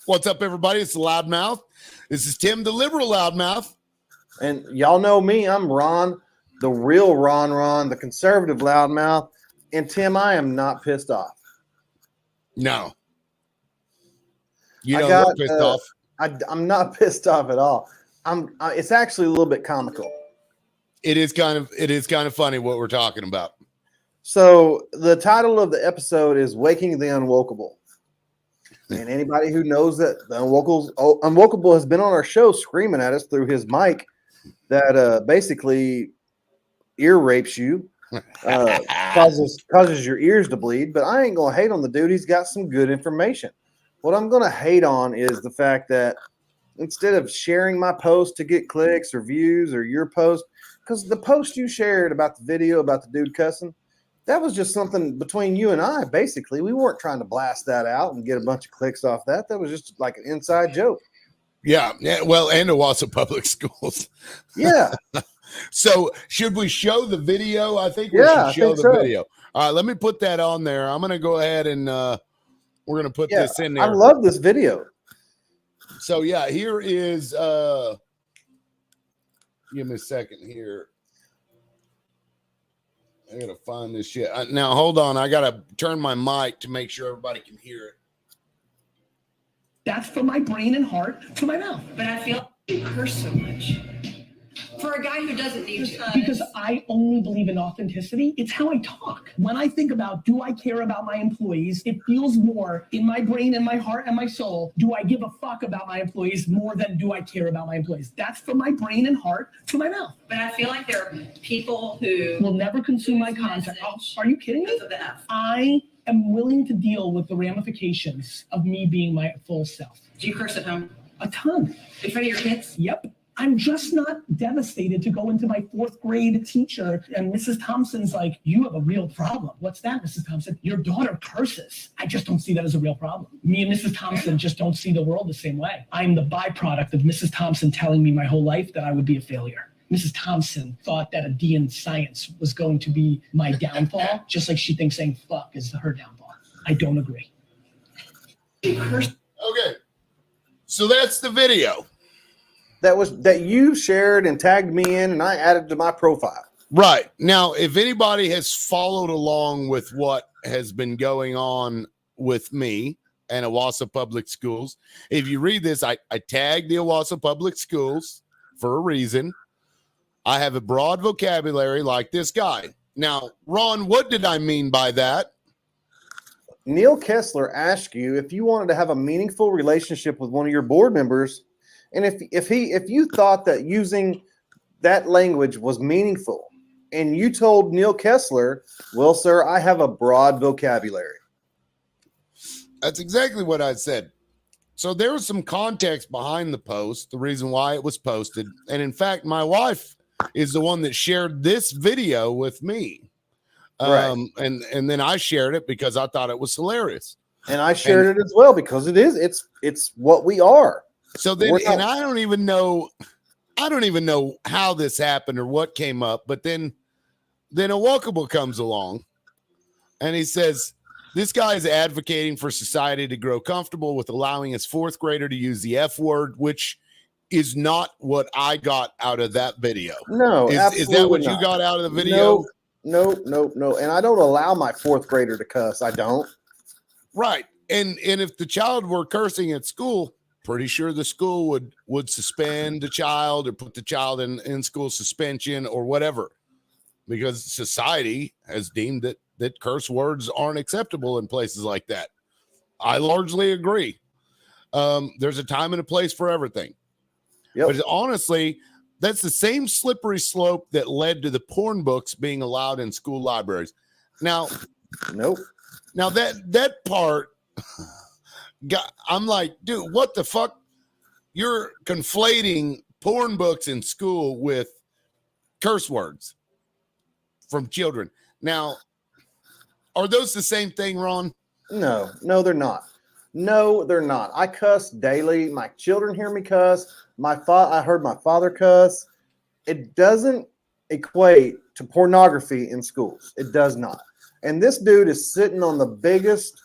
What's up, everybody? It's the Loudmouth. This is Tim, the liberal loudmouth. And y'all know me. I'm Ron, the real Ron, the conservative loudmouth. And Tim, I am not pissed off. No. You don't look pissed off. I'm not pissed off at all. It's actually a little bit comical. It is kind of funny what we're talking about. So the title of the episode is Waking the UnWokable. And anybody who knows that the UnWokable has been on our show screaming at us through his mic that basically ear rapes you, causes your ears to bleed. But I ain't gonna hate on the dude. He's got some good information. What I'm gonna hate on is the fact that instead of sharing my post to get clicks or views or your post, because the post you shared about the video about the dude cussing, that was just something between you and I, basically. We weren't trying to blast that out and get a bunch of clicks off that. That was just like an inside joke. Yeah. Well, and Owasso Public Schools. Yeah. So should we show the video? I think we should show the video. All right, let me put that on there. I'm going to go ahead and we're going to put this in there. I love this video. So, yeah, here is give me a second here. I gotta find this shit. Now, hold on. I gotta turn my mic to make sure everybody can hear it. That's from my brain and heart to my mouth. But I feel you curse so much. For a guy who doesn't need to. Because I only believe in authenticity. It's how I talk. When I think about, do I care about my employees? It feels more in my brain and my heart and my soul. Do I give a fuck about my employees more than do I care about my employees? That's from my brain and heart to my mouth. But I feel like there are people who will never consume my content. Oh, are you kidding me? I am willing to deal with the ramifications of me being my full self. Do you curse at home? A ton. In front of your kids? Yep. I'm just not devastated to go into my fourth grade teacher and Mrs. Thompson's like, you have a real problem. What's that, Mrs. Thompson? Your daughter curses. I just don't see that as a real problem. Me and Mrs. Thompson just don't see the world the same way. I'm the byproduct of Mrs. Thompson telling me my whole life that I would be a failure. Mrs. Thompson thought that a D in science was going to be my downfall, just like she thinks saying fuck is her downfall. I don't agree. Okay. So that's the video. That you shared and tagged me in, and I added to my profile. Right. Now, if anybody has followed along with what has been going on with me and Owasso Public Schools, if you read this, I tagged the Owasso Public Schools for a reason. I have a broad vocabulary like this guy. Now, Ron, what did I mean by that? Neil Kessler asked you if you wanted to have a meaningful relationship with one of your board members. And if you thought that using that language was meaningful, and you told Neil Kessler, well, sir, I have a broad vocabulary. That's exactly what I said. So there was some context behind the post, the reason why it was posted. And in fact, my wife is the one that shared this video with me. Right. And then I shared it because I thought it was hilarious. And I shared it as well because it's what we are. So then, and I don't even know how this happened or what came up, but then UnWokable comes along and he says, this guy is advocating for society to grow comfortable with allowing his fourth grader to use the F word, which is not what I got out of that video. No, is that what you got out of the video? No. And I don't allow my fourth grader to cuss. I don't. Right. And if the child were cursing at school, pretty sure the school would suspend the child or put the child in school suspension or whatever, because society has deemed that curse words aren't acceptable in places like that. I largely agree. There's a time and a place for everything. Yep. But honestly, that's the same slippery slope that led to the porn books being allowed in school libraries. Now, nope. Now that part, I'm like, dude, what the fuck? You're conflating porn books in school with curse words from children. Now, are those the same thing, Ron? No, they're not. No, they're not. I cuss daily. My children hear me cuss. I heard my father cuss. It doesn't equate to pornography in schools. It does not. And this dude is sitting on the biggest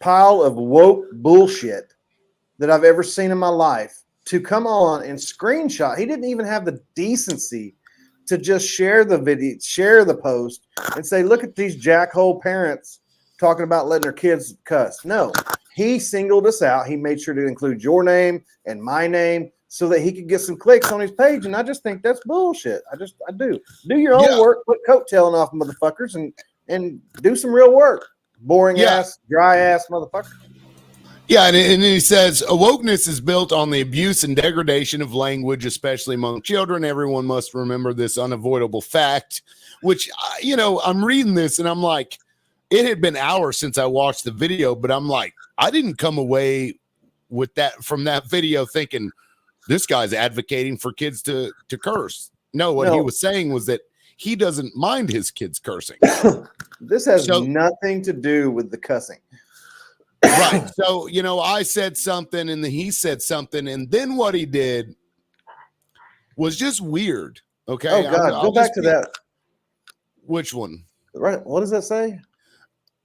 pile of woke bullshit that I've ever seen in my life to come on and screenshot. He didn't even have the decency to just share the video, share the post, and say, look at these jackhole parents talking about letting their kids cuss. No, he singled us out. He made sure to include your name and my name so that he could get some clicks on his page. And I just think that's bullshit. I do. Do your own work, quit coattailing off motherfuckers and do some real work. Boring ass, dry ass motherfucker. Yeah, and he says, awokeness is built on the abuse and degradation of language, especially among children. Everyone must remember this unavoidable fact, which, I'm reading this and I'm like, it had been hours since I watched the video, but I'm like, I didn't come away with that from that video thinking this guy's advocating for kids to curse. No, what he was saying was that he doesn't mind his kids cursing. This has nothing to do with the cussing. Right. So, I said something and then he said something. And then what he did was just weird. Okay. Oh, God. Go back to that. Which one? Right. What does that say?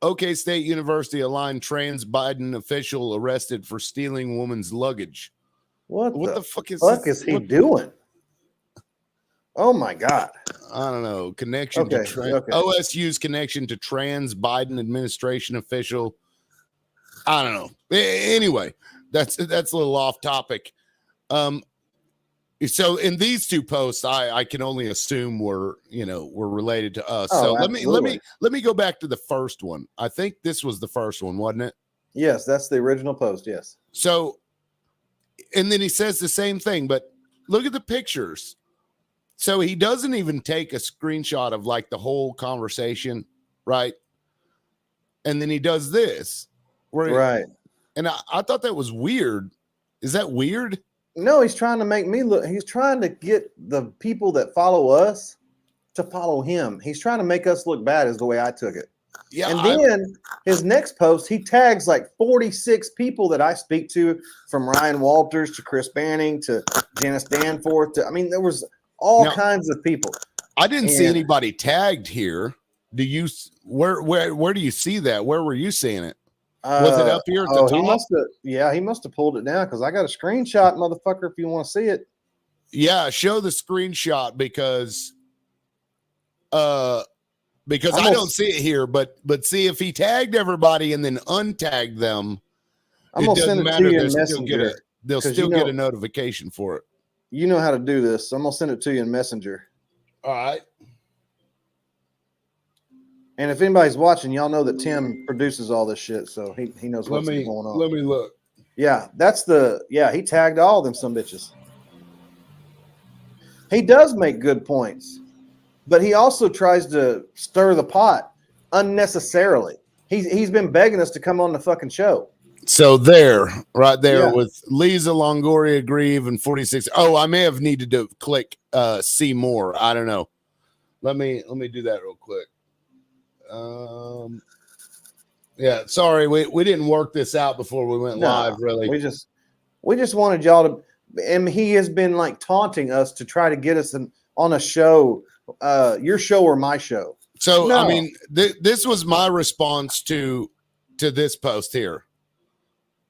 OK State University aligned trans Biden official arrested for stealing woman's luggage. What the fuck is he doing? Oh, my God. I don't know. Connection to OSU's connection to trans Biden administration official. I don't know. Anyway, that's a little off topic. So in these two posts, I can only assume were related to us. So let me go back to the first one. I think this was the first one, wasn't it? Yes, that's the original post. Yes. So, and then he says the same thing, but look at the pictures. So he doesn't even take a screenshot of like the whole conversation, right? And then he does this. Right. And I thought that was weird. Is that weird? No, he's trying to make me look. He's trying to get the people that follow us to follow him. He's trying to make us look bad is the way I took it. Yeah. And then his next post, he tags like 46 people that I speak to, from Ryan Walters to Chris Banning to Janice Danforth. There was all kinds of people. I didn't see anybody tagged here. Do you? Where do you see that? Where were you seeing it? Was it up here at the top? He must have pulled it down because I got a screenshot, motherfucker, if you want to see it. Yeah, show the screenshot because I don't see it here, but see if he tagged everybody and then untagged them, I'm gonna send it to you in Messenger. They'll still get a notification for it. You know how to do this, so I'm gonna send it to you in Messenger. All right. And if anybody's watching, y'all know that Tim produces all this shit, so he knows what's going on. Let me look. Yeah, he tagged all of them some bitches. He does make good points, but he also tries to stir the pot unnecessarily. He's been begging us to come on the fucking show. So right there with Lisa Longoria Grieve and 46. Oh, I may have needed to click see more. I don't know. Let me do that real quick. Sorry, we didn't work this out before we went live. Really, we just wanted y'all to, and he has been like taunting us to try to get us on a show, your show or my show. So this was my response to this post here.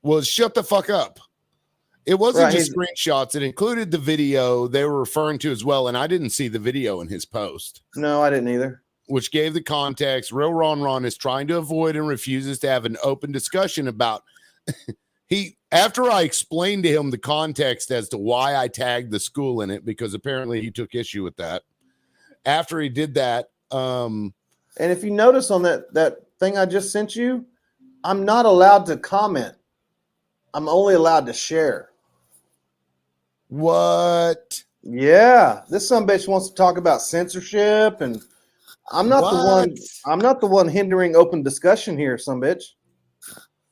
Was shut the fuck up. It wasn't just screenshots; it included the video they were referring to as well, and I didn't see the video in his post. No, I didn't either. Which gave the context. Real Ron is trying to avoid and refuses to have an open discussion about after I explained to him the context as to why I tagged the school in it, because apparently he took issue with that. After he did that, and if you notice on that thing I just sent you, I'm not allowed to comment. I'm only allowed to share. What? Yeah, this sumbitch wants to talk about censorship and I'm not the one hindering open discussion here, sumbitch.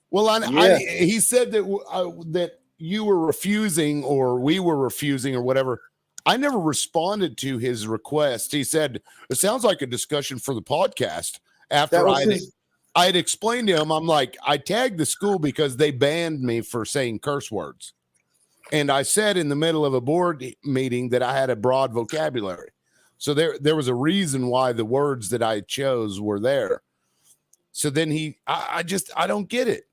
Well, he said that you were refusing, or we were refusing, or whatever. I never responded to his request. He said it sounds like a discussion for the podcast. After I had explained to him, I'm like, I tagged the school because they banned me for saying curse words, and I said in the middle of a board meeting that I had a broad vocabulary. So there was a reason why the words that I chose were there. So then I don't get it.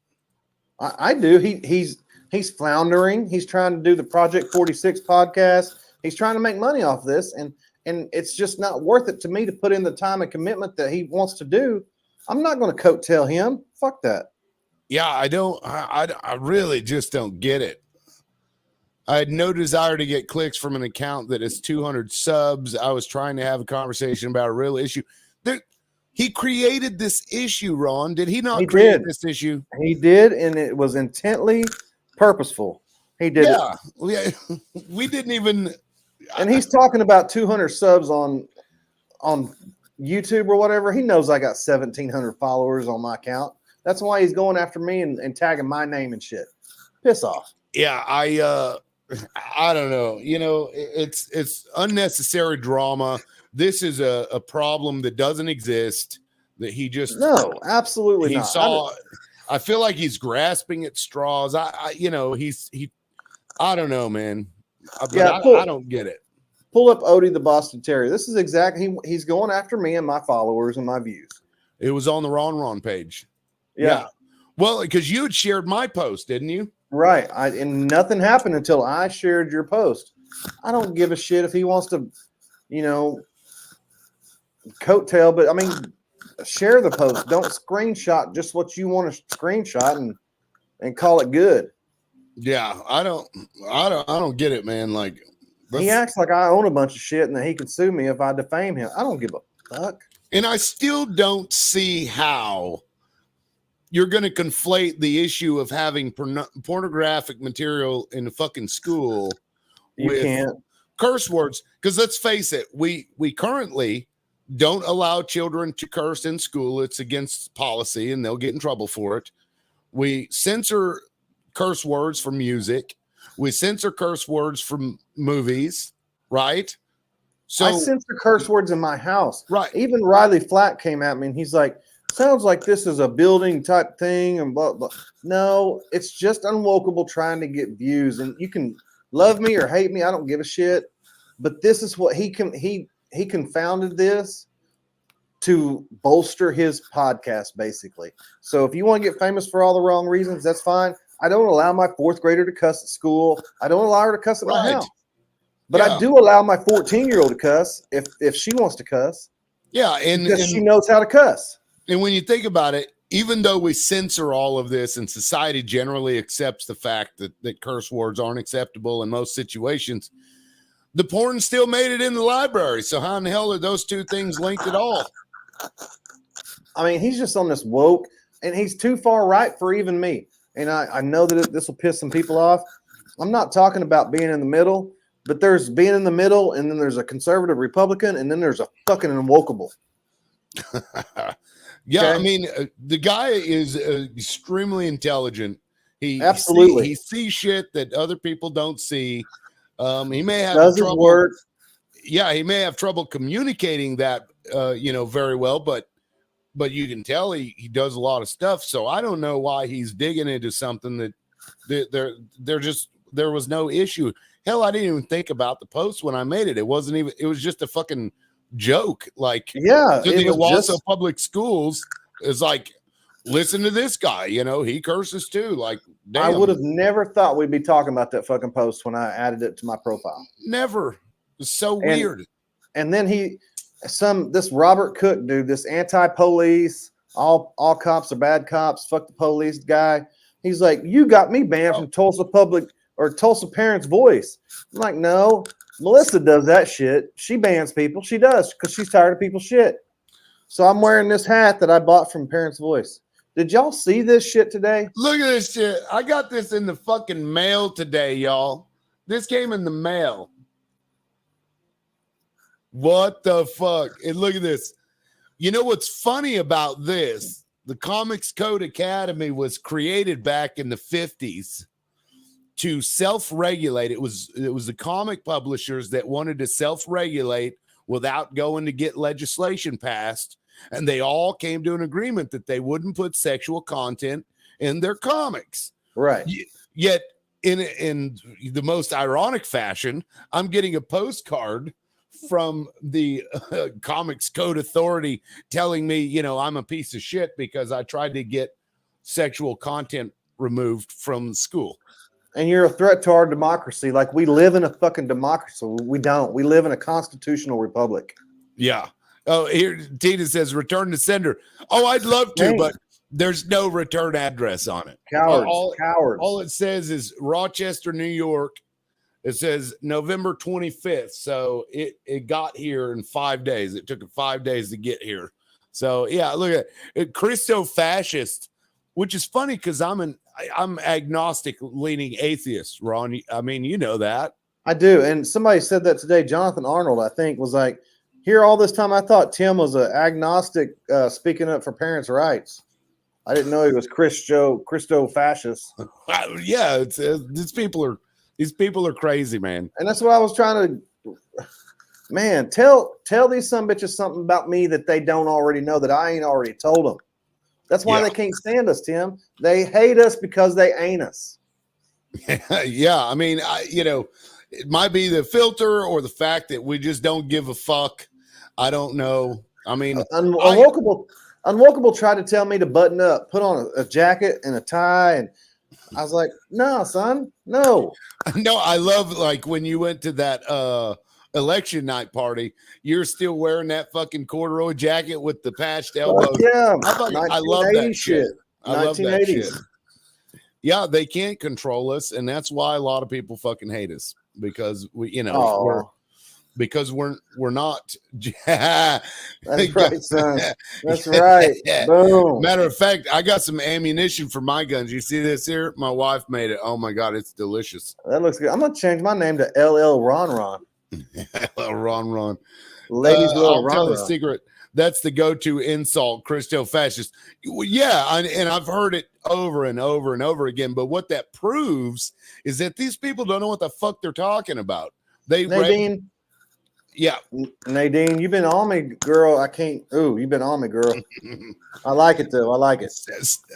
I do. He's floundering. He's trying to do the Project 46 podcast. He's trying to make money off this, and it's just not worth it to me to put in the time and commitment that he wants to do. I'm not going to coattail him. Fuck that. Yeah, I really just don't get it. I had no desire to get clicks from an account that is 200 subs. I was trying to have a conversation about a real issue. He created this issue, Ron. Did he not create this issue? He did, and it was intently purposeful. He did it. Yeah, we didn't even. And he's talking about 200 subs on YouTube or whatever. He knows I got 1,700 followers on my account. That's why he's going after me and tagging my name and shit. Piss off. Yeah, I don't know. You know, it's unnecessary drama. This is a problem that doesn't exist. That he just absolutely not. I feel like he's grasping at straws. I don't know, man. I don't get it. Pull up Odie the Boston Terrier. This is exactly he's going after me and my followers and my views. It was on the Ron page. Yeah. Well, because you had shared my post, didn't you? Right. And nothing happened until I shared your post. I don't give a shit if he wants to, coattail, but I mean, share the post. Don't screenshot just what you want to screenshot and call it good. Yeah, I don't get it, man. Like, he acts like I own a bunch of shit and that he can sue me if I defame him. I don't give a fuck. And I still don't see how you're going to conflate the issue of having pornographic material in a fucking school with curse words. Because let's face it, we currently don't allow children to curse in school. It's against policy and they'll get in trouble for it. We censor curse words from music. We censor curse words from movies, right? So I censor curse words in my house. Right. Even Riley Flack came at me and he's like, sounds like this is a building type thing and blah, blah. No, it's just UnWokable trying to get views. And you can love me or hate me. I don't give a shit. But this is what he confounded this to bolster his podcast, basically. So if you want to get famous for all the wrong reasons, that's fine. I don't allow my fourth grader to cuss at school. I don't allow her to cuss at my house. But I do allow my 14-year-old to cuss if she wants to cuss. Yeah, and she knows how to cuss. And when you think about it, even though we censor all of this and society generally accepts the fact that curse words aren't acceptable in most situations, the porn still made it in the library. So how in the hell are those two things linked at all? I mean, he's just on this woke, and he's too far right for even me. And I know that this will piss some people off. I'm not talking about being in the middle, but there's being in the middle, and then there's a conservative Republican, and then there's a fucking UnWokable. Yeah, okay. I mean, the guy is extremely intelligent. He sees shit that other people don't see. He may have trouble. Yeah, he may have trouble communicating that, very well, but you can tell he does a lot of stuff. So I don't know why he's digging into something that there was no issue. Hell, I didn't even think about the post when I made it. It was just a fucking joke. Like, yeah, to the Owasso public schools is like, listen to this guy, he curses too. Like, damn. I would have never thought we'd be talking about that fucking post when I added it to my profile. Never. It's so weird. And then this Robert Cook dude, this anti-police, all cops are bad cops, fuck the police guy. He's like, you got me banned from Tulsa Tulsa Parents Voice. I'm like, no, Melissa does that shit. She bans people. She does because she's tired of people's shit. So I'm wearing this hat that I bought from Parents Voice. Did y'all see this shit today? Look at this shit. I got this in the fucking mail today, y'all. This came in the mail. What the fuck? And look at this. You know what's funny about this? The Comics Code Academy was created back in the 50s to self-regulate. It was the comic publishers that wanted to self-regulate without going to get legislation passed. And they all came to an agreement that they wouldn't put sexual content in their comics. Right. Yet in the most ironic fashion, I'm getting a postcard from the Comics Code Authority telling me, I'm a piece of shit because I tried to get sexual content removed from school. And you're a threat to our democracy. Like, we live in a fucking democracy. We don't. We live in a constitutional republic. Yeah. Oh, here Tina says return to sender. Oh, I'd love to, but there's no return address on it. Cowards. Cowards. All it says is Rochester, New York. It says November 25th. So it got here in 5 days. It took it 5 days to get here. So yeah, look at it. Christo-fascist, which is funny because I'm agnostic leaning atheist, Ron. I mean, you know that. I do. And somebody said that today. Jonathan Arnold, I think, was like, here all this time I thought Tim was an agnostic speaking up for parents' rights. I didn't know he was Christo-fascist. Yeah, these people are crazy, man. And that's what I was trying to, man, tell these sumbitches something about me that they don't already know, that I ain't already told them. That's why they can't stand us, Tim. They hate us because they ain't us. Yeah, I mean, it might be the filter or the fact that we just don't give a fuck. I don't know. I mean, UnWokable tried to tell me to button up, put on a jacket and a tie, and I was like, no, son, no. No, I love, like, when you went to that election night party, you're still wearing that fucking corduroy jacket with the patched elbows. Yeah, I love that shit. I love that 1980s. shit. Yeah, they can't control us, and that's why a lot of people fucking hate us, because we're not. That's right, son. That's right. Boom. Matter of fact, I got some ammunition for my guns. You see this here? My wife made it. Oh my god, it's delicious. That looks good. I'm gonna change my name to LL Ron Ron. Ron. Ladies little I'll Ron tell Ron. a secret. That's the go-to insult, Christo-fascist. Yeah, and I've heard it over and over and over again. But what that proves is that these people don't know what the fuck they're talking about. Nadine, you've been on me, girl. You've been on me, girl. I like it though. I like it.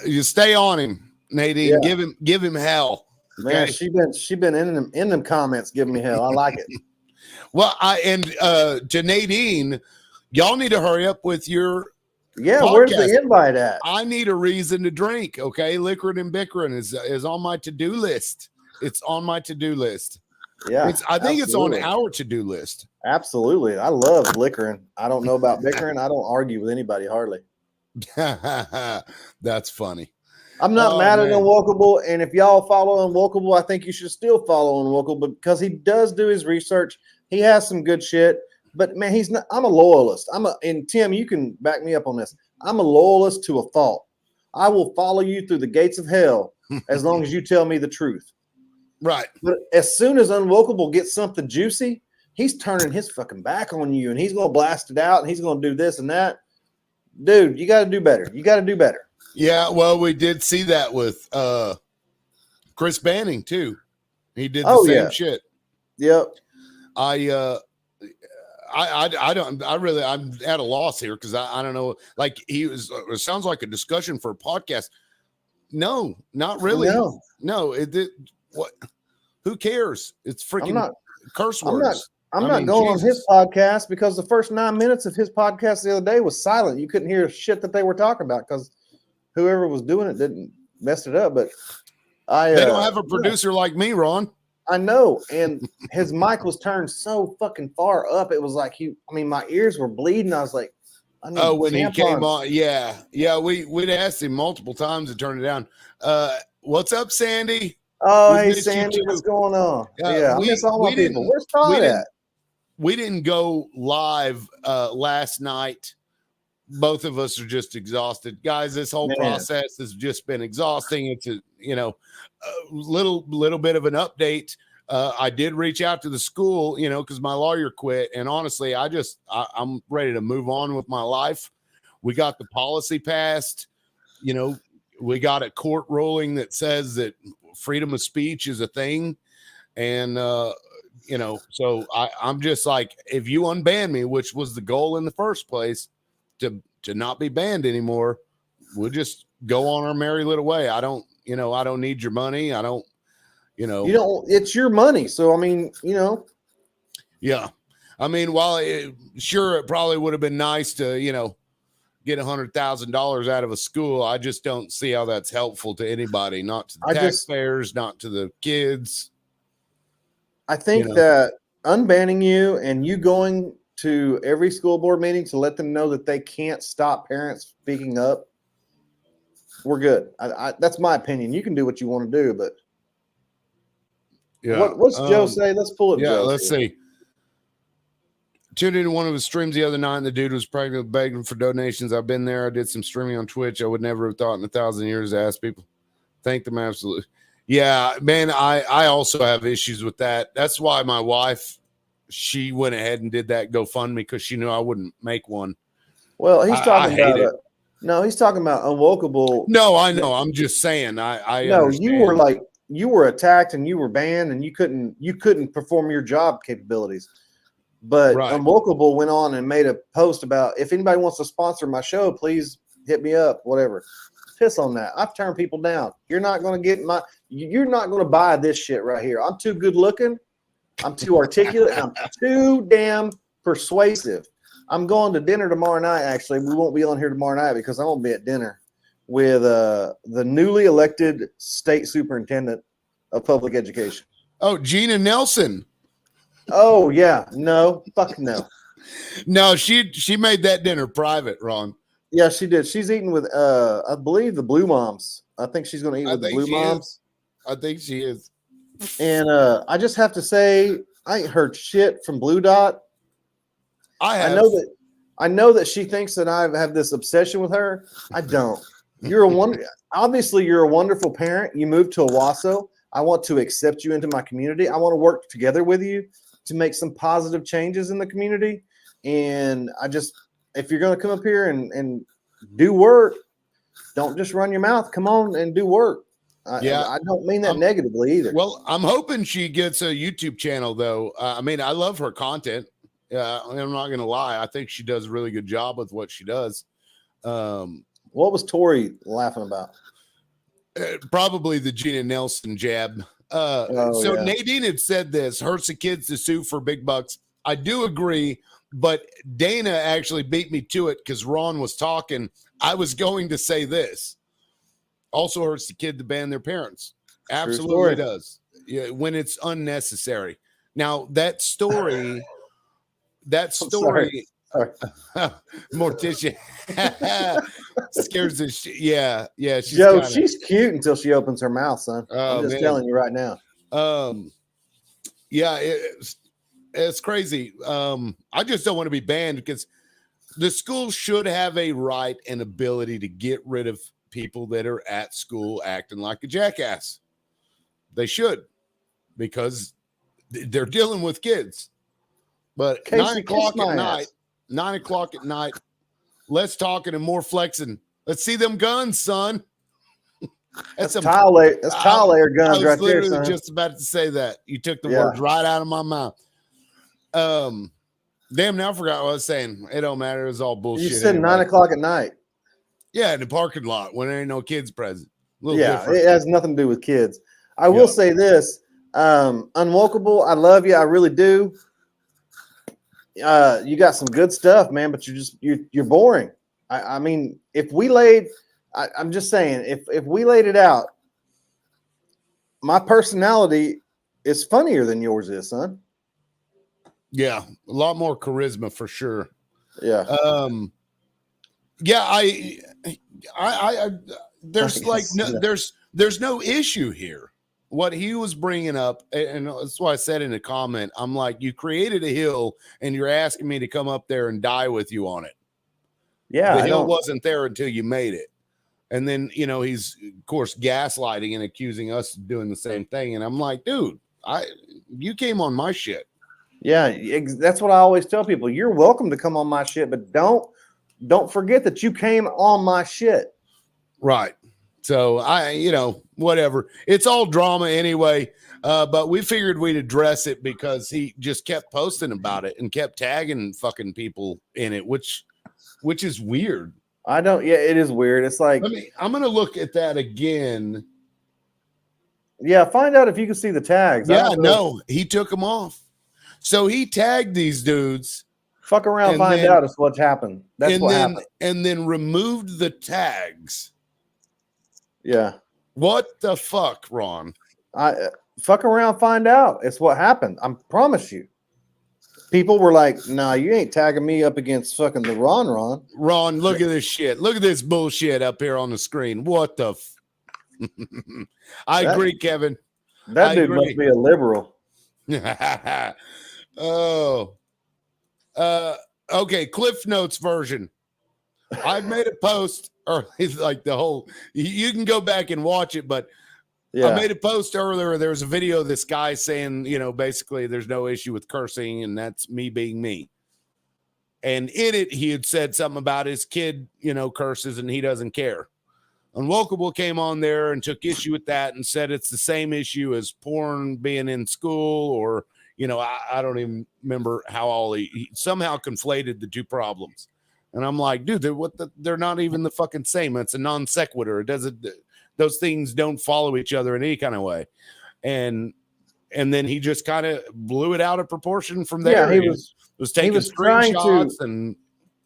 You stay on him, Nadine. Yeah. Give him hell. Man, Okay? she been in them comments giving me hell. I like it. Well, to Nadine, y'all need to hurry up with your podcast. Where's the invite at? I need a reason to drink. Okay, liquorin and bickering is on my to-do list. It's on my to-do list. Yeah, I think it's on our to-do list. Absolutely. I love liquoring. I don't know about bickering. I don't argue with anybody hardly. That's funny. I'm not mad at UnWokable, and if y'all follow UnWokable, I think you should still follow UnWokable because he does do his research. He has some good shit, but man, he's not. I'm a loyalist. And Tim, you can back me up on this. I'm a loyalist to a fault. I will follow you through the gates of hell as long as you tell me the truth. Right. But as soon as UnWokable gets something juicy, he's turning his fucking back on you, and he's gonna blast it out, and he's gonna do this and that. Dude, you got to do better. You got to do better. Yeah, well, we did see that with Chris Banning too. He did the same shit. Yep. I'm at a loss here because I don't know. Like it sounds like a discussion for a podcast. No, not really. No. What? Who cares? It's freaking curse words. I'm not going on his podcast because the first 9 minutes of his podcast the other day was silent. You couldn't hear shit that they were talking about because whoever was doing it didn't mess it up. But they don't have a producer like me, Ron. I know, and his mic was turned so fucking far up. It was like my ears were bleeding. I was like, when he came on, yeah. We'd asked him multiple times to turn it down. What's up, Sandy? Oh, hey, Sandy, what's going on? I miss all my people. Where's Todd at? We didn't go live last night. Both of us are just exhausted, guys. This whole process has just been exhausting. It's a little bit of an update. I did reach out to the school, because my lawyer quit, and honestly, I'm ready to move on with my life. We got the policy passed. We got a court ruling that says that freedom of speech is a thing, and so I'm just like, if you unban me, which was the goal in the first place, to not be banned anymore, we'll just go on our merry little way. I don't need your money. I don't, it's your money. So, Yeah. I mean, while it probably would have been nice to, get $100,000 out of a school. I just don't see how that's helpful to anybody, not to the taxpayers, not to the kids. I think that unbanning you and you going to every school board meeting to let them know that they can't stop parents speaking up, we're good. That's my opinion. You can do what you want to do, but what's Joe say? Let's pull it. Yeah, let's see. Tuned into one of his streams the other night, and the dude was practically begging for donations. I've been there. I did some streaming on Twitch. I would never have thought in 1,000 years to ask people. Thank them absolutely. Yeah, man, I also have issues with that. That's why my wife, she went ahead and did that GoFundMe because she knew I wouldn't make one. Well, he's talking about no, he's talking about UnWokable. No, I know. I'm just saying. I no, understand. you were attacked and you were banned and you couldn't perform your job capabilities. But UnWokable went on and made a post about if anybody wants to sponsor my show, please hit me up, whatever. Piss on that. I've turned people down. You're not going to buy this shit right here. I'm too good looking. I'm too articulate. I'm too damn persuasive. I'm going to dinner tomorrow night. Actually, we won't be on here tomorrow night because I won't be at dinner with the newly elected state superintendent of public education. Oh, Gina Nelson. Oh yeah, no, fuck no. No, she made that dinner private, Ron. Yeah, she did. She's eating with I believe the Blue Moms. I think she's going to eat with the Blue Moms. I think she is. And I just have to say, I ain't heard shit from Blue Dot. I know that she thinks that I have this obsession with her. I don't. Obviously you're a wonderful parent. You moved to Owasso. I want to accept you into my community. I want to work together with you to make some positive changes in the community. And if you're going to come up here and do work, don't just run your mouth. Come on and do work. I don't mean that negatively either. Well, I'm hoping she gets a YouTube channel, though. I mean, I love her content. I'm not going to lie. I think she does a really good job with what she does. What was Tori laughing about? Probably the Gina Nelson jab. Nadine had said this, hurts the kids to sue for big bucks. I do agree, but Dana actually beat me to it because Ron was talking. I was going to say this. Also hurts the kid to ban their parents. Absolutely does. Yeah, when it's unnecessary. Now, that story Morticia scares the shit. Yeah. She's cute until she opens her mouth, son. I'm just telling you right now. It's crazy. I just don't want to be banned because the school should have a right and ability to get rid of people that are at school acting like a jackass. They should, because they're dealing with kids. But Casey, 9 o'clock at night, less talking and more flexing. Let's see them guns, son. That's tile layer guns right there, son. I was literally just about to say that. You took the words right out of my mouth. Damn, now I forgot what I was saying. It don't matter. It was all bullshit. You said 9 o'clock at night. Yeah, in the parking lot when there ain't no kids present. It has nothing to do with kids. I will say this. UnWokable, I love you. I really do. You got some good stuff, man, but you're boring. I mean, I'm just saying, if we laid it out, my personality is funnier than yours is, son. Yeah, a lot more charisma for sure. Yeah. There's no issue here. What he was bringing up, and that's why I said in a comment, I'm like, you created a hill and you're asking me to come up there and die with you on it. Yeah. The hill wasn't there until you made it. And then, he's, of course, gaslighting and accusing us of doing the same thing. And I'm like, dude, you came on my shit. Yeah, that's what I always tell people. You're welcome to come on my shit, but don't forget that you came on my shit. Right. So whatever. It's all drama anyway. But we figured we'd address it because he just kept posting about it and kept tagging fucking people in it, which is weird. It is weird. It's like, I'm going to look at that again. Yeah. Find out if you can see the tags. Yeah, no, he took them off. So he tagged these dudes Fuck around, And find then- out is what's happened. That's what happened. And then removed the tags. Yeah. What the fuck, Ron? Fuck around, find out. It's what happened. I promise you. People were like, "Nah, you ain't tagging me up against fucking the Ron." Ron, look at this shit. Look at this bullshit up here on the screen. What the? I agree, Kevin. That dude agree. must be a liberal. Oh. Okay. Cliff Notes version. I made a post, or it's like the whole. You can go back and watch it, but. Yeah. I made a post earlier. There was a video of this guy saying, basically there's no issue with cursing, and that's me being me. And in it, he had said something about his kid, curses and he doesn't care. UnWokable came on there and took issue with that and said it's the same issue as porn being in school, or, I don't even remember how he somehow conflated the two problems. And I'm like, dude, they're not even the fucking same. It's a non sequitur. It doesn't. Those things don't follow each other in any kind of way. And then he just kind of blew it out of proportion from there. Yeah, he was taking screenshots and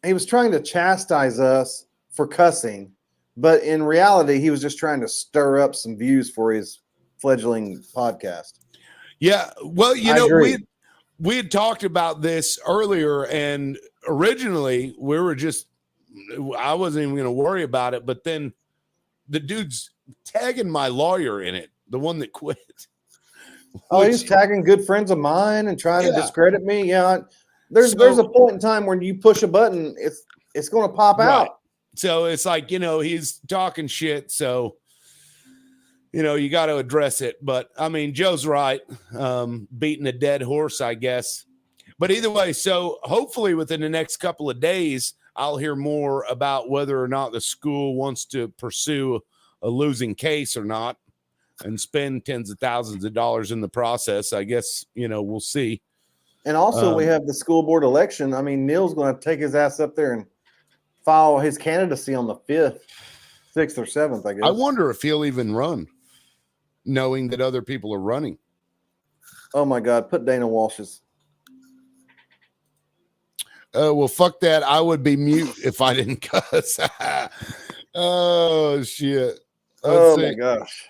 he was trying to chastise us for cussing, but in reality, he was just trying to stir up some views for his fledgling podcast. Yeah. Well, we had talked about this earlier, and originally I wasn't even going to worry about it, but then the dude's tagging my lawyer in it, the one that quit. Oh, he's tagging good friends of mine and trying to discredit me. Yeah, there's a point in time when you push a button, it's going to pop out. So it's like, he's talking shit. So, you got to address it. But I mean, Joe's right. Beating a dead horse, I guess. But either way, so hopefully within the next couple of days, I'll hear more about whether or not the school wants to pursue a losing case or not and spend tens of thousands of dollars in the process. I guess, we'll see. And also we have the school board election. I mean, Neil's going to take his ass up there and file his candidacy on the 5th, 6th or 7th, I guess. I wonder if he'll even run, knowing that other people are running. Oh my God, put Dana Walsh's. Well, fuck that. I would be mute if I didn't cuss. Oh, shit. My gosh.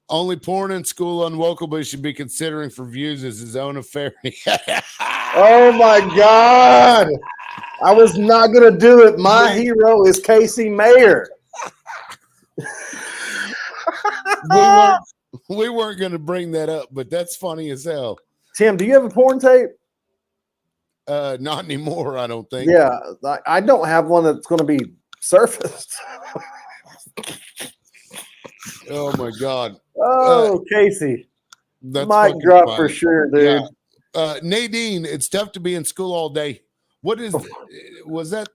Only porn in school UnWokable should be considering for views as his own affair. Oh, my God. I was not going to do it. My hero is Casey Mayer. We weren't going to bring that up, but that's funny as hell. Tim, do you have a porn tape? Not anymore, I don't think. Yeah, I don't have one that's going to be surfaced. Oh my God. Oh, Casey. That's mic drop for sure, dude. Yeah. Nadine, it's tough to be in school all day. What was that?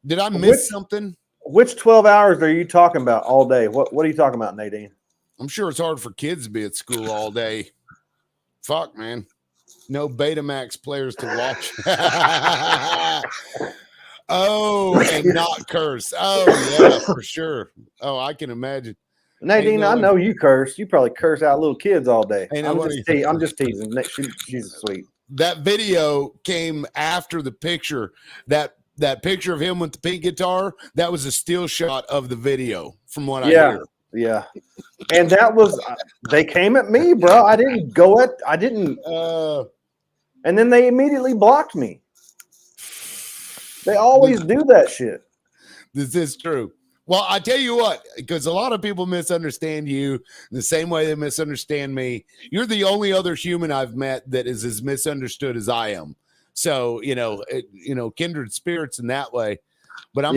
Did I miss something? Which 12 hours are you talking about all day? What are you talking about, Nadine? I'm sure it's hard for kids to be at school all day. Fuck, man. No Betamax players to watch. Oh, and not curse. Oh, yeah, for sure. Oh, I can imagine. Nadine, I know you curse. You probably curse out little kids all day. I'm just teasing. She's sweet. That video came after the picture. That picture of him with the pink guitar, that was a still shot of the video from what I hear. Yeah. And that was, they came at me, bro. I didn't. And then they immediately blocked me. They always do that shit. This is true. Well, I tell you what, because a lot of people misunderstand you the same way they misunderstand me. You're the only other human I've met that is as misunderstood as I am. So, kindred spirits in that way. But I'm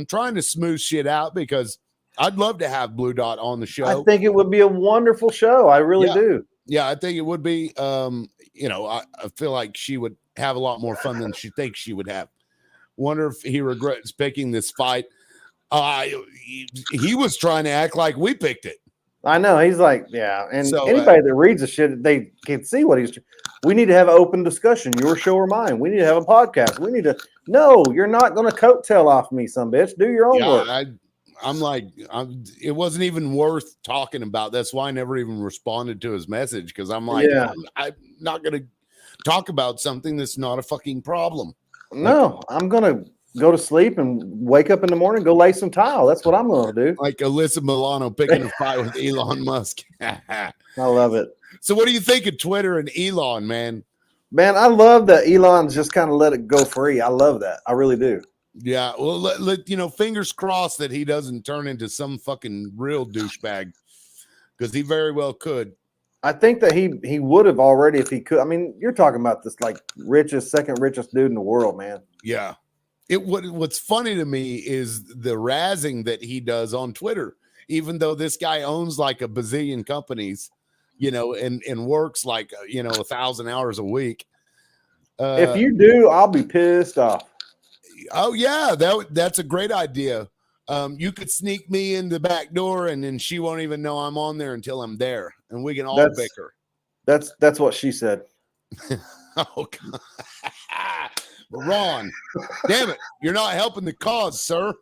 trying to smooth shit out because I'd love to have Blue Dot on the show. I think it would be a wonderful show. I really do. Yeah, I think it would be. I feel like she would have a lot more fun than she thinks she would have. Wonder if he regrets picking this fight. He was trying to act like we picked it. I know. He's like, yeah. And anybody that reads the shit, they can see what we need to have an open discussion, your show or mine. We need to have a podcast. No, you're not going to coattail off me, some bitch. Do your own work. I'm like, it wasn't even worth talking about. That's why I never even responded to his message. Cause I'm like, I'm not going to, talk about something that's not a fucking problem. No, I'm gonna go to sleep and wake up in the morning, go lay some tile. That's what I'm gonna do. Like Alyssa Milano picking a fight with Elon Musk. I love it. So what do you think of Twitter and Elon, man? Man, I love that Elon's just kind of let it go free. I love that. I really do. Yeah, well, fingers crossed that he doesn't turn into some fucking real douchebag, because he very well could. I think that he would have already if he could. I mean, you're talking about this like second richest dude in the world, man. Yeah. What's funny to me is the razzing that he does on Twitter, even though this guy owns like a bazillion companies, and works like 1,000 hours a week. If you do, I'll be pissed off. Oh yeah, that's a great idea. You could sneak me in the back door, and then she won't even know I'm on there until I'm there, and we can all bicker. That's what she said. Oh God. Ron, damn it, you're not helping the cause, sir.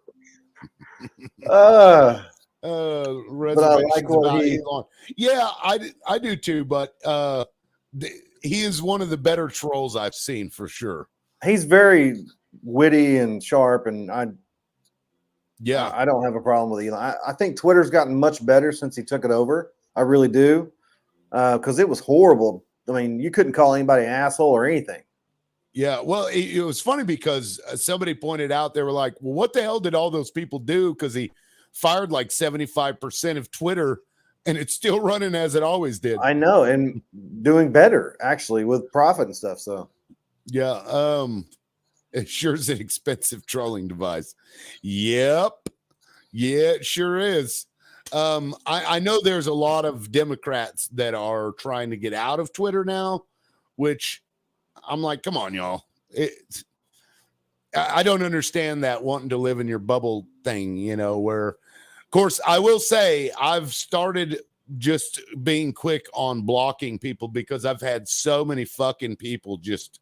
But I like what Elon. Yeah, I do too, but he is one of the better trolls I've seen for sure. He's very witty and sharp, and I don't have a problem with Elon. I think Twitter's gotten much better since he took it over. I really do, because it was horrible. I mean, you couldn't call anybody an asshole or anything. Yeah, well, it was funny because somebody pointed out, they were like, well, what the hell did all those people do? Because he fired like 75% of Twitter, and it's still running as it always did. I know, and doing better, actually, with profit and stuff. So, yeah, it sure is an expensive trolling device. Yep. Yeah, it sure is. I know there's a lot of Democrats that are trying to get out of Twitter now, which I'm like, come on, y'all. I don't understand that wanting to live in your bubble thing, where, of course, I will say I've started just being quick on blocking people because I've had so many fucking people just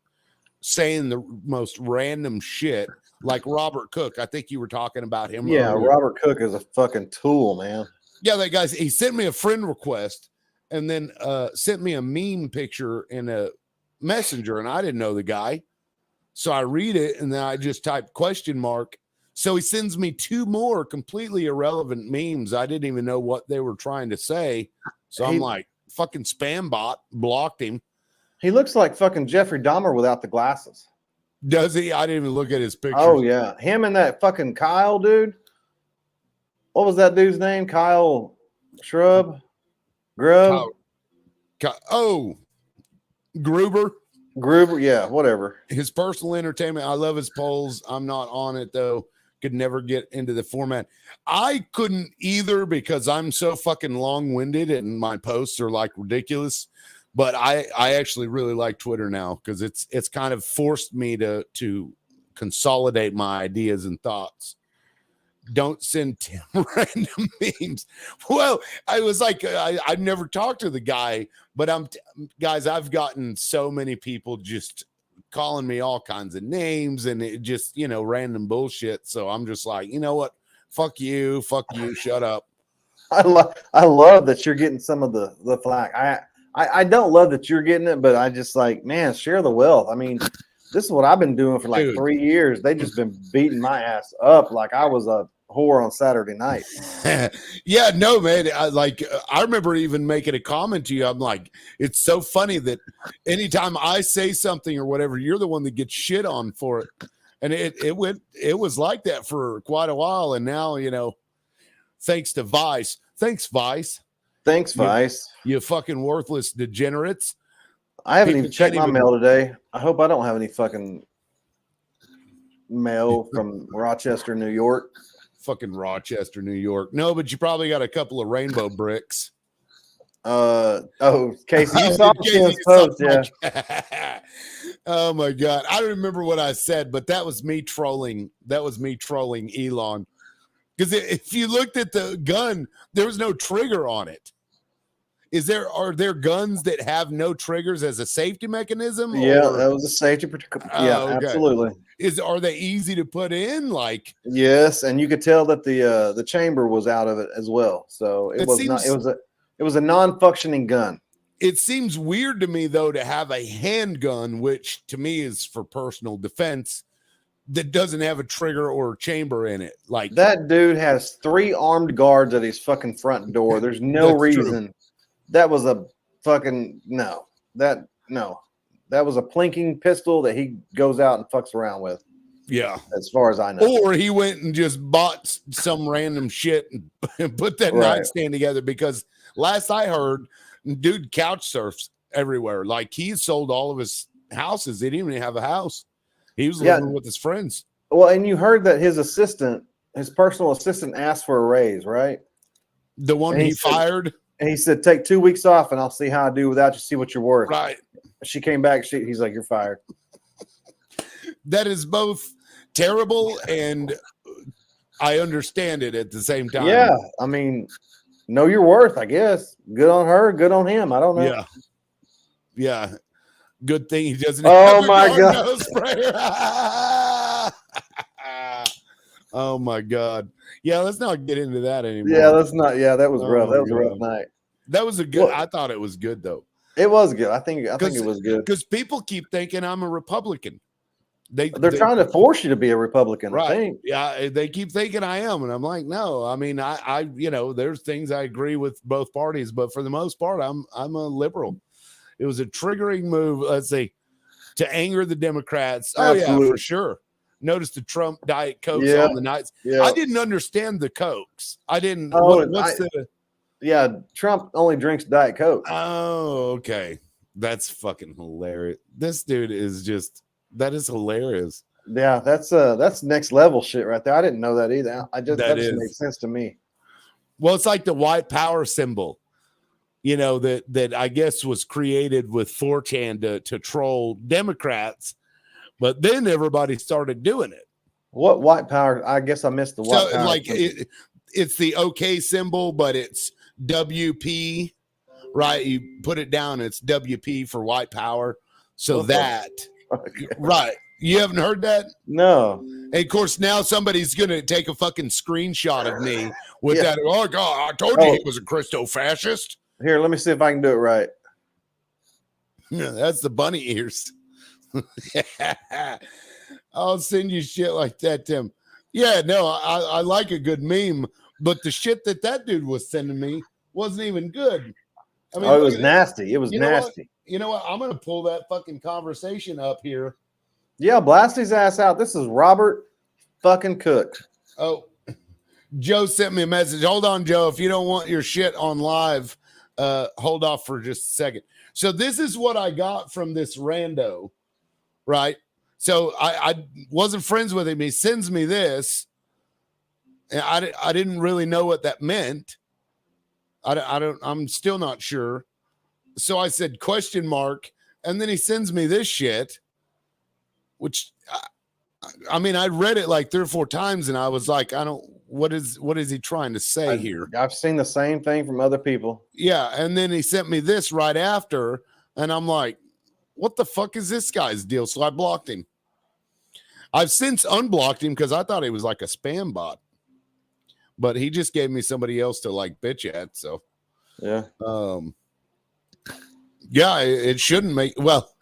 saying the most random shit, like Robert Cook. I think you were talking about him. Yeah, earlier. Robert Cook is a fucking tool, man. Yeah, that guy's, he sent me a friend request and then sent me a meme picture in a messenger, and I didn't know the guy. So I read it, and then I just type ? So he sends me 2 more completely irrelevant memes. I didn't even know what they were trying to say. So I'm like, fucking spam bot, blocked him. He looks like fucking Jeffrey Dahmer without the glasses. Does he? I didn't even look at his picture. Oh, yeah. Him and that fucking Kyle dude. What was that dude's name? Kyle Gruber? Gruber, yeah, whatever. His personal entertainment. I love his polls. I'm not on it, though. Could never get into the format. I couldn't either because I'm so fucking long-winded and my posts are like ridiculous. But I actually really like Twitter now because it's kind of forced me to consolidate my ideas and thoughts. Don't send Tim random memes. Well, I was like, I've never talked to the guy, but guys, I've gotten so many people just calling me all kinds of names and it just, random bullshit. So I'm just like, you know what? Fuck you, shut up. I love that you're getting some of the flack. I don't love that you're getting it, but I just like, man, share the wealth. I mean, this is what I've been doing for like 3 years. They just been beating my ass up like I was a whore on Saturday night. Yeah, no, man. I remember even making a comment to you. I'm like, it's so funny that anytime I say something or whatever, you're the one that gets shit on for it. And it was like that for quite a while. And now, thanks to Vice. Thanks, Vice. Thanks, Vice. You fucking worthless degenerates. I haven't even checked my mail today. I hope I don't have any fucking mail from Rochester, New York. Fucking Rochester, New York. No, but you probably got a couple of rainbow bricks. Casey, you saw Tim's post, yeah. Oh my God. I don't remember what I said, but that was me trolling. That was me trolling Elon. Because if you looked at the gun, there was no trigger on it. Are there guns that have no triggers as a safety mechanism? Yeah, that was a safety. Yeah, okay. Absolutely. Are they easy to put in? Like, yes, and you could tell that the chamber was out of it as well. So it was a non-functioning gun. It seems weird to me, though, to have a handgun, which to me is for personal defense, that doesn't have a trigger or a chamber in it. Like that dude has 3 armed guards at his fucking front door. There's no reason. True. That was a fucking no. That was a plinking pistol that he goes out and fucks around with. Yeah, as far as I know. Or he went and just bought some random shit and put that nightstand together, because last I heard, dude couch surfs everywhere. Like, he sold all of his houses. He didn't even have a house. He was living with his friends. Well, and you heard that his personal assistant asked for a raise, right? The one he fired? And he said, take 2 weeks off and I'll see how I do without you, see what you're worth. Right. She came back. He's like, you're fired. That is both terrible and I understand it at the same time. Yeah. I mean, know your worth, I guess. Good on her, good on him. I don't know. Yeah. Yeah. Good thing he doesn't have my God. Nose sprayer. Oh my God. Yeah, let's not get into that anymore. Yeah, let's not. Yeah, that was rough. That was a rough night. That was a good. I thought it was good though. It was good. I think it was good. Because people keep thinking I'm a Republican. They're trying to force you to be a Republican, right? I think. Yeah, they keep thinking I am, and I'm like, no. I mean, I there's things I agree with both parties, but for the most part, I'm a liberal. It was a triggering move, let's say, to anger the Democrats. Oh yeah, for sure. Notice the Trump Diet Cokes on the nights. Yeah. I didn't understand the Cokes. I didn't. Yeah, Trump only drinks Diet Coke. Oh, okay. That's fucking hilarious. This dude is just. That is hilarious. Yeah, that's next level shit right there. I didn't know that either. That just makes sense to me. Well, it's like the white power symbol, that I guess was created with 4chan to troll Democrats, but then everybody started doing it. What white power? I guess I missed the white power. Like it's the OK symbol, but it's WP, right? You put it down, it's WP for white power. So that. Right. You haven't heard that? No. And of course, now somebody's going to take a fucking screenshot of me with that. Oh, God, I told you he was a Christo-fascist. Here, let me see if I can do it right. Yeah, that's the bunny ears. I'll send you shit like that, Tim. Yeah, no, I like a good meme, but the shit that dude was sending me wasn't even good. I mean, it was nasty. It was nasty. You know what? I'm going to pull that fucking conversation up here. Yeah, blast his ass out. This is Robert fucking Cook. Oh, Joe sent me a message. Hold on, Joe. If you don't want your shit on live, hold off for just a second. So this is what I got from this rando, right? So I wasn't friends with him. He sends me this, and I didn't really know what that meant. I'm still not sure. So I said question mark, and then he sends me this shit, which I mean, I read it like 3 or 4 times, and I was like, what is he trying to say here? I've seen the same thing from other people. Yeah, and then he sent me this right after, and I'm like, what the fuck is this guy's deal? So I blocked him. I've since unblocked him because I thought he was like a spam bot, but he just gave me somebody else to like bitch at. So yeah. Yeah, it shouldn't make. Well,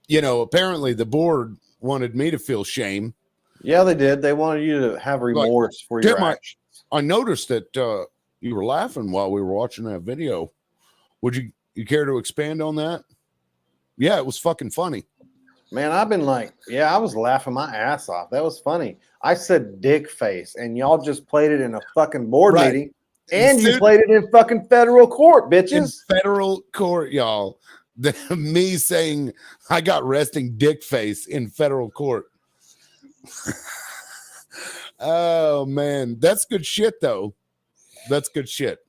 apparently the board wanted me to feel shame. Yeah, they did. They wanted you to have remorse for your actions. I noticed that you were laughing while we were watching that video. Would you care to expand on that? Yeah, it was fucking funny. Man, I've been like, I was laughing my ass off. That was funny. I said dick face, and y'all just played it in a fucking board meeting. And you played it in fucking federal court, bitches. In federal court, y'all. Me saying I got resting dick face in federal court. Oh, man. That's good shit, though. That's good shit.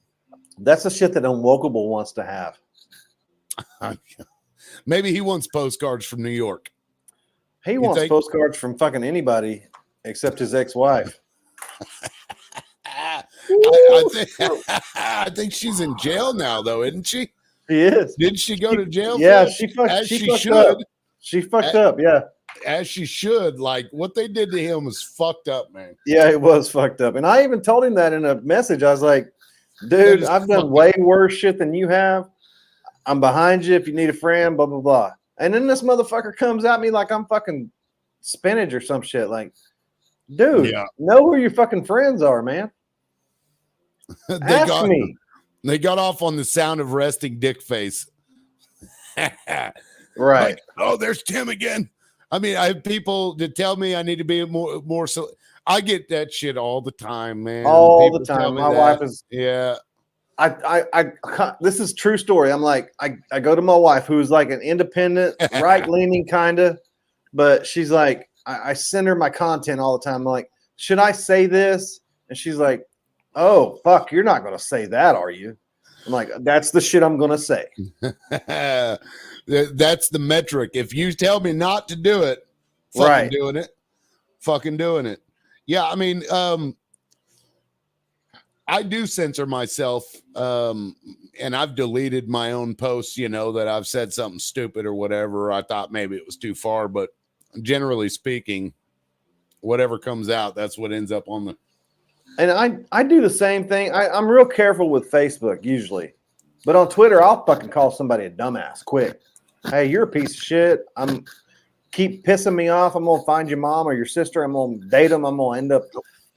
That's the shit that UnWokable wants to have. Maybe he wants postcards from New York. He wants postcards from fucking anybody except his ex-wife. I think she's in jail now, though, isn't she? She is. Did she go to jail? Yeah, she fucked up. She fucked up, yeah. As she should. Like, what they did to him was fucked up, man. Yeah, it was fucked up. And I even told him that in a message. I was like, dude, I've done way worse shit than you have. I'm behind you if you need a friend, blah, blah, blah. And then this motherfucker comes at me like I'm fucking spinach or some shit. Like, dude, Yeah. know who your fucking friends are, man. Ask me. They got off on the sound of resting dick face. Right. Like, oh, there's Tim again. I mean, I have people that tell me I need to be more so. I get that shit all the time, man. All People the tell time. me My that. wife is, Yeah. this is true story. I'm like, I go to my wife who's like an independent, right leaning kind of, but she's like, I send her my content all the time. I'm like, should I say this? And she's like, oh, fuck, you're not going to say that, are you? I'm like, that's the shit I'm going to say. That's the metric. If you tell me not to do it, fucking Right. doing it. Fucking doing it. Yeah, I mean, I do censor myself, and I've deleted my own posts, you know, that I've said something stupid or whatever. I thought maybe it was too far, but generally speaking, whatever comes out, that's what ends up on the. And I do the same thing. I'm real careful with Facebook usually, but on Twitter, I'll fucking call somebody a dumbass quick. Hey, you're a piece of shit. Keep pissing me off. I'm gonna find your mom or your sister. I'm gonna date them. I'm gonna end up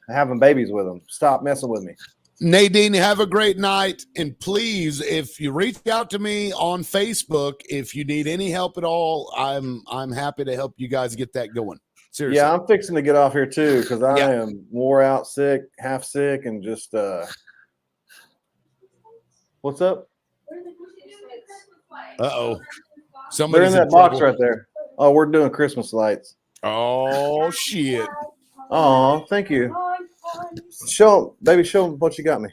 having babies with them. Stop messing with me. Nadine, have a great night. And please, if you reach out to me on Facebook, if you need any help at all, I'm happy to help you guys get that going. Seriously. Yeah, I'm fixing to get off here too because I am wore out, sick, half sick, and just what's up? Uh-oh. They're Somebody's in that box right there. Oh, we're doing Christmas lights. Oh shit. Oh, thank you. Show them what you got me.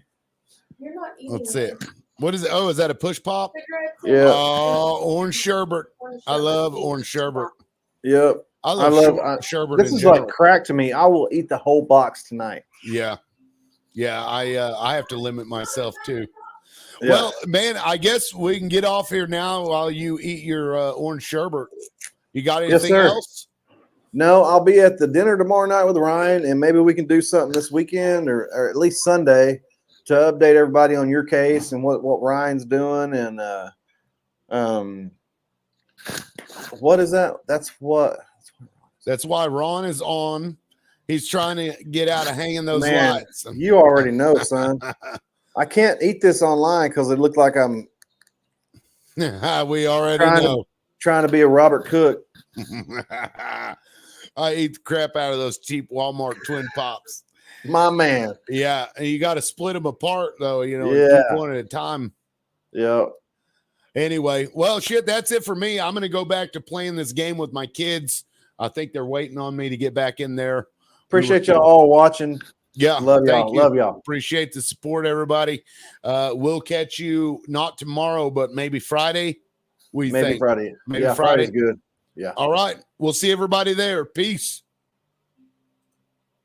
You're not eating. Let's see it. What is it? Oh, is that a push pop? Yeah. Oh, orange sherbet. I love orange sherbet. Yep. I love sherbet. This is like crack to me. I will eat the whole box tonight. Yeah. Yeah. I have to limit myself too. Yeah. Well, man, I guess we can get off here now while you eat your orange sherbet. You got anything else? No, I'll be at the dinner tomorrow night with Ryan, and maybe we can do something this weekend or at least Sunday to update everybody on your case and what Ryan's doing. And what is that? That's why Ron is on. He's trying to get out of hanging those lights. You already know, son. I can't eat this online because it looked like I'm. We already know. Trying to be a Robert Cook. I eat the crap out of those cheap Walmart twin pops. My man. Yeah, and you got to split them apart though. You know, keep one at a time. Yeah. Anyway, well, shit, that's it for me. I'm going to go back to playing this game with my kids. I think they're waiting on me to get back in there. Appreciate y'all all watching. Yeah. Love y'all. Love y'all. Appreciate the support, everybody. We'll catch you not tomorrow, but maybe Friday. Maybe Friday. Maybe Friday's good. Yeah. All right. We'll see everybody there. Peace.